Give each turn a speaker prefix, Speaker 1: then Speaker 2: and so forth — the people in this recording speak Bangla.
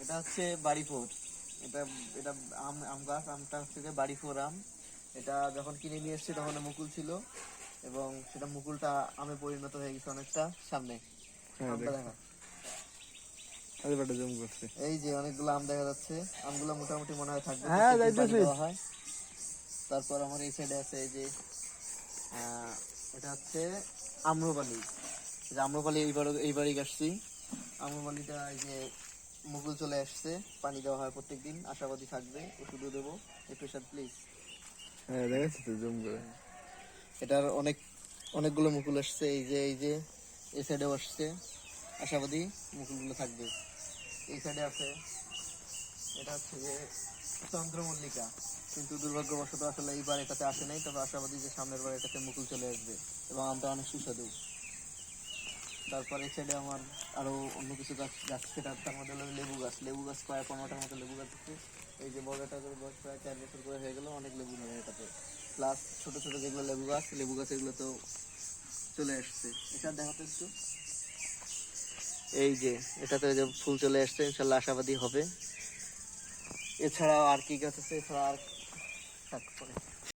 Speaker 1: এটা হচ্ছে বাড়িফোর। এটা এটা আম আম গাছ, আমটা হচ্ছে যে বাড়িফোর আম। এটা যখন কিনে নিয়ে এসেছি তখন মুকুল ছিল, এবং সেটা মুকুলটা আমে পরিণত হয়ে গেছে অনেকটা। সামনে
Speaker 2: হ্যাঁ
Speaker 1: আমটা
Speaker 2: দেখছি,
Speaker 1: দেখা,
Speaker 2: আরে বাটা জুম করছে।
Speaker 1: এই যে অনেকগুলো আম দেখা যাচ্ছে। আমগুলো মোটামুটি মনে হয় থাকবে,
Speaker 2: হ্যাঁ
Speaker 1: প্রত্যেকদিন পানি
Speaker 2: যাইতেছি।
Speaker 1: দেওয়া হয়। তারপর আমার এই সাইডে আছে এই যে এটা হচ্ছে আম্রপালি। এই যে আম্রপালি এইবারই গাছছি। আম্রপালিটা এই যে মুকুল চলে আসছে, পানি দেওয়া হয় প্রত্যেকদিন, আশাবাদী থাকবে, ওষুধও দেবো। একটু সাথে প্লিজ।
Speaker 2: হ্যাঁ দেখাচ্ছি তো জুম করে।
Speaker 1: এটার অনেকগুলো মুকুল আসছে, এই যে এই সাইডেও আসছে, আশাবাদী মুকুলগুলো থাকবে। এই সাইডে আছে, এটা হচ্ছে যে চন্দ্রমল্লিকা, কিন্তু দুর্ভাগ্যবশত আসলে এইবার এটাতে আসে নাই, তবে আশাবাদী যে সামনের বার এটাতে মুকুল চলে আসবে, এবং আমটা অনেক সুস্বাদু। তারপর এই সাইডে আমার আরো অন্য কিছু গাছ গাছ সেটা, তার মধ্যে হলো লেবু গাছ প্রায় 15টার মতো লেবু গাছ আছে। এই যে বড়টা করে বয়স প্রায় 4 বছর করে হয়ে গেল, অনেক লেবু ধরে এটাতে। প্লাস ছোট ছোট যেগুলো লেবু গাছ এগুলো তো চলে আসছে। এটা দেখাতে একটু, এই যে এটাতে যে ফুল চলে আসছে, ইনশাল্লাহ আশাবাদী হবে। এছাড়াও আর কি গাছ আছে, এছাড়া আর থাক পরে।